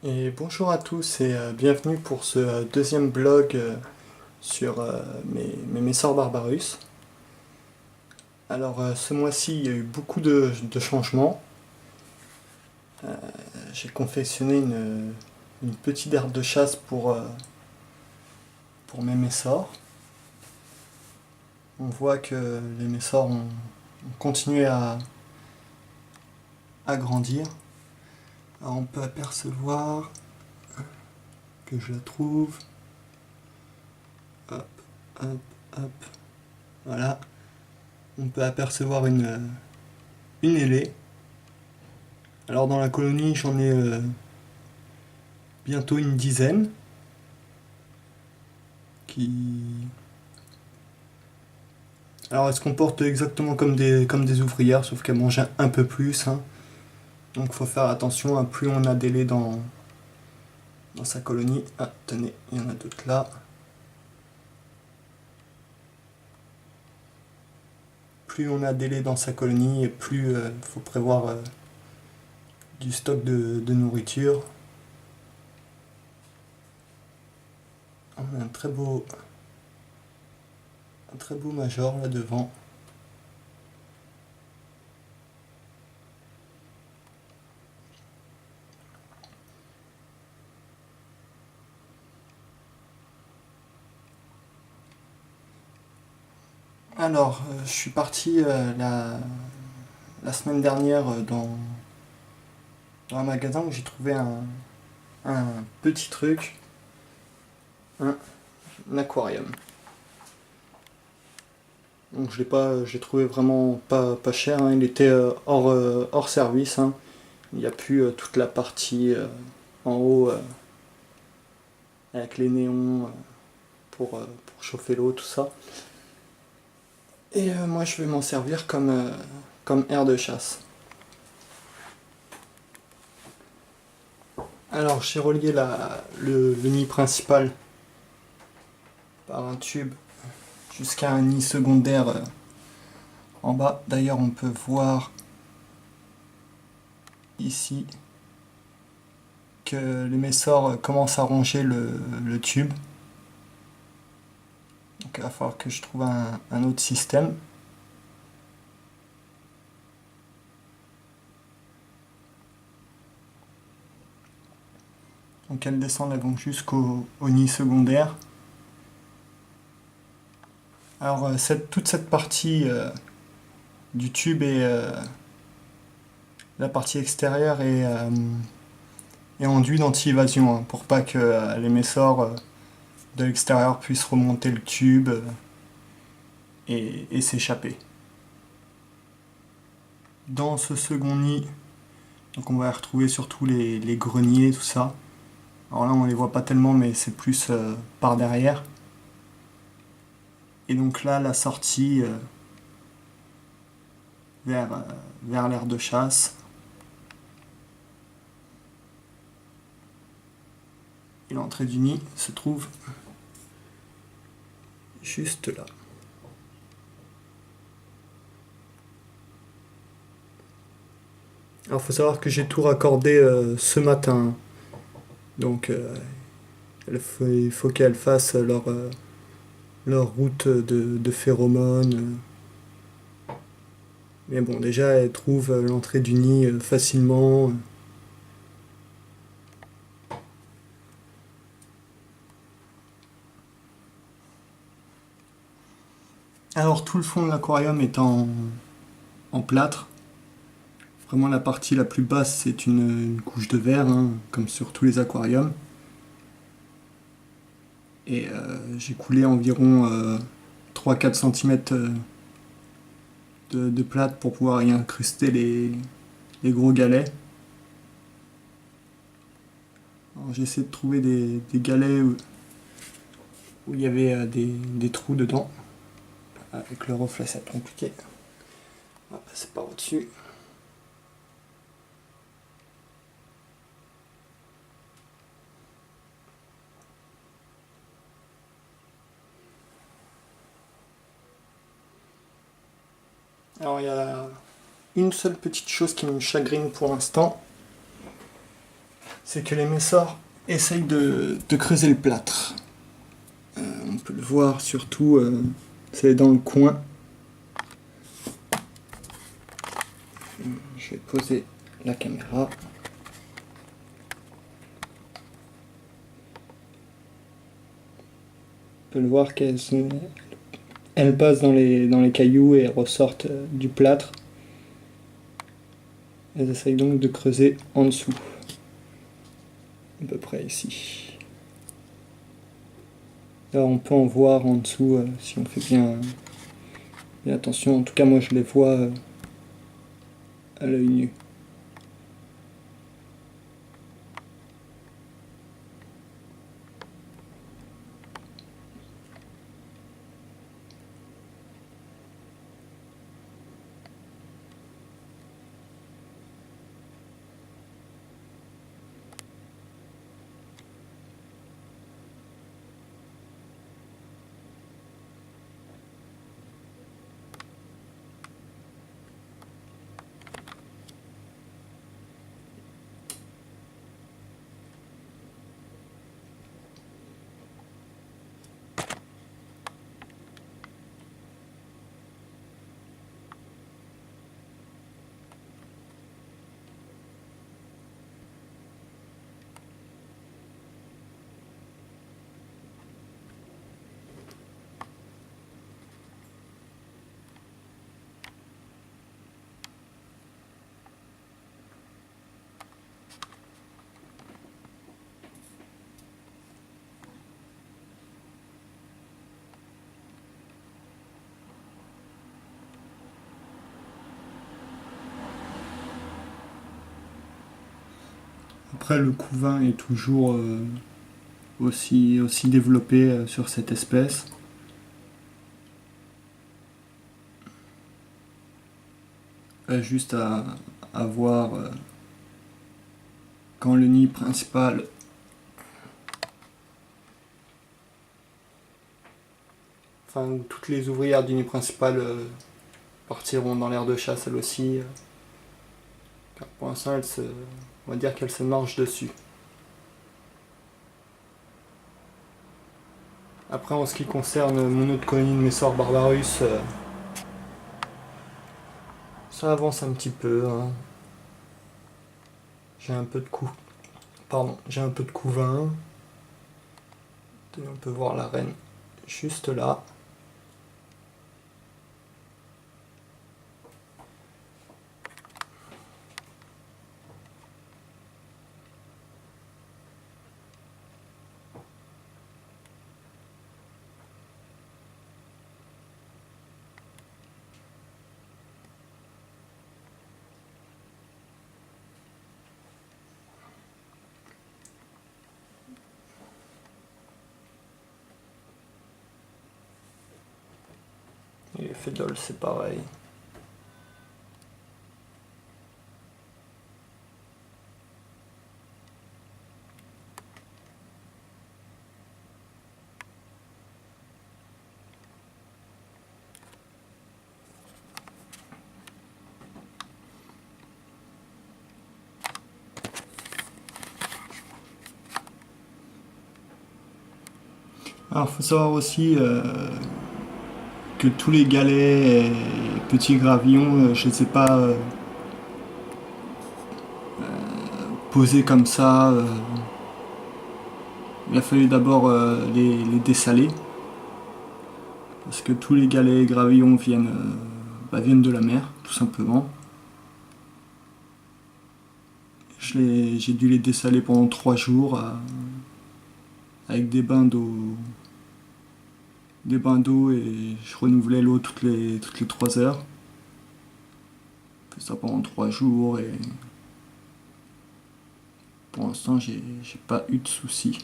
Et bonjour à tous et bienvenue pour ce deuxième blog sur mes Messor Barbarus. Alors ce mois-ci il y a eu beaucoup de changements. J'ai confectionné une petite herbe de chasse pour mes Messors. On voit que les Messors ont continué à grandir. Alors on peut apercevoir que je la trouve. Hop, hop, hop. Voilà. On peut apercevoir une ailée. Alors dans la colonie, j'en ai bientôt une dizaine qui... Alors elles se comportent exactement comme des ouvrières, sauf qu'elles mangent un peu plus, hein. Donc faut faire attention, hein, plus on a des laits dans sa colonie. Ah, tenez, il y en a d'autres là. Plus on a des laits dans sa colonie, et plus faut prévoir du stock de nourriture. On a un très beau major là devant. Alors, je suis parti la semaine dernière dans un magasin où j'ai trouvé un petit truc, un aquarium. Donc je l'ai trouvé vraiment pas cher, hein. Il était hors service, hein. Il n'y a plus toute la partie en haut avec les néons pour chauffer l'eau, tout ça. Et moi je vais m'en servir comme aire de chasse. Alors j'ai relié le nid principal par un tube jusqu'à un nid secondaire en bas. D'ailleurs on peut voir ici que les Messors commencent à ranger le tube. Donc il va falloir que je trouve un autre système. Donc elles descendent, elles vont jusqu'au nid secondaire. Alors toute cette partie du tube et la partie extérieure est enduit d'anti-évasion, hein, pour pas que les Messors de l'extérieur puissent remonter le tube et s'échapper. Dans ce second nid, donc on va retrouver surtout les greniers, tout ça. Alors là on les voit pas tellement, mais c'est plus par derrière. Et donc là la sortie vers l'aire de chasse. Et l'entrée du nid se trouve juste là. Alors il faut savoir que j'ai tout raccordé ce matin. Donc il faut qu'elles fassent leur route de phéromones. Mais bon, déjà elles trouvent l'entrée du nid facilement. Alors tout le fond de l'aquarium est en plâtre. Vraiment la partie la plus basse c'est une couche de verre, hein, comme sur tous les aquariums. Et j'ai coulé environ 3-4 cm de plâtre pour pouvoir y incruster les gros galets. Alors j'ai essayé de trouver des galets où il y avait des trous dedans. Avec le reflet ça va être compliqué. On va passer par au-dessus. Alors il y a une seule petite chose qui me chagrine pour l'instant. c'est que les messors essayent de creuser le plâtre. On peut le voir surtout, c'est dans le coin. Je vais poser la caméra. On peut le voir qu'elles passent dans les cailloux et ressortent du plâtre. Elles essayent donc de creuser en dessous. À peu près ici. Là on peut en voir en dessous si on fait bien attention. En tout cas moi je les vois à l'œil nu. Après le couvain est toujours aussi développé sur cette espèce. Juste à voir quand le nid principal toutes les ouvrières du nid principal partiront dans l'aire de chasse elles aussi, car pour l'instant on va dire qu'elles se marchent dessus. Après en ce qui concerne mon autre colonie de Messor Barbarus, ça avance un petit peu, hein. J'ai un peu de couvain. On peut voir la reine juste là. Et les fédoles c'est pareil. Alors il faut savoir aussi que tous les galets et petits gravillons, je ne les ai pas posés comme ça. Il a fallu d'abord les dessaler. Parce que tous les galets et gravillons viennent de la mer, tout simplement. J'ai dû les dessaler pendant 3 jours avec des bains d'eau et je renouvelais l'eau toutes les 3 heures. J'ai fait ça pendant 3 jours et pour l'instant j'ai pas eu de soucis.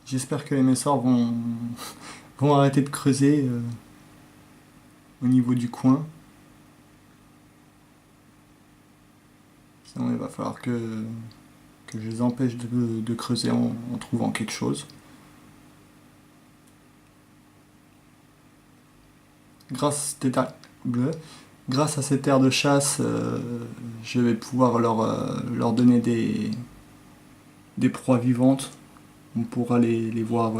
J'espère que les messors vont arrêter de creuser au niveau du coin. Sinon il va falloir que je les empêche de creuser en trouvant quelque chose. Grâce à grâce à cette aire de chasse, je vais pouvoir leur donner des proies vivantes. On pourra les voir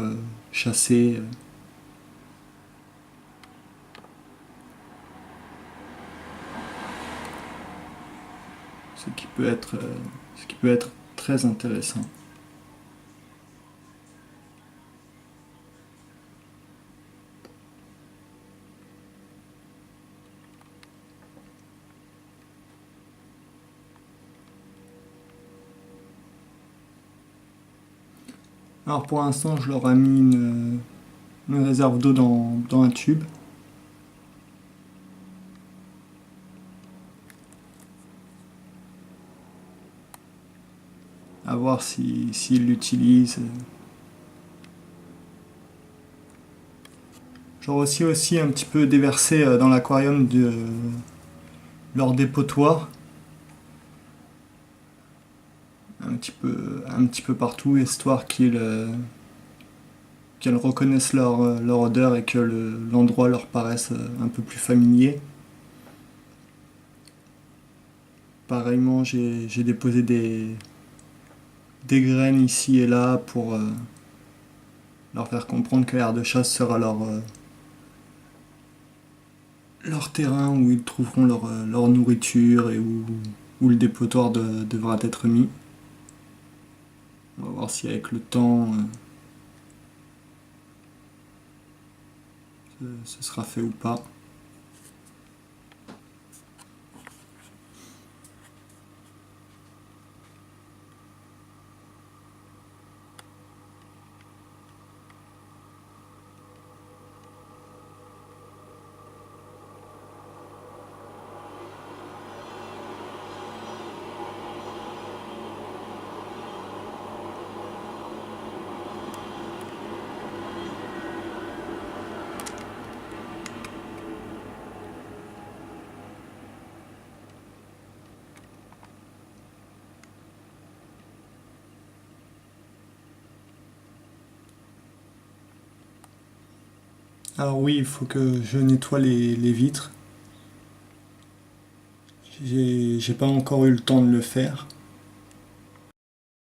chasser. Ce qui peut être très intéressant. Alors pour l'instant, je leur ai mis une réserve d'eau dans un tube. À voir s'ils l'utilisent. J'aurais aussi un petit peu déversé dans l'aquarium de leur dépotoir. Un petit peu partout, histoire qu'elles reconnaissent leur odeur et que l'endroit leur paraisse un peu plus familier. Pareillement, j'ai déposé des graines ici et là pour leur faire comprendre que l'aire de chasse sera leur terrain où ils trouveront leur nourriture et où le dépotoir devra être mis. On va voir si avec le temps ce sera fait ou pas. Alors oui, il faut que je nettoie les vitres. J'ai pas encore eu le temps de le faire.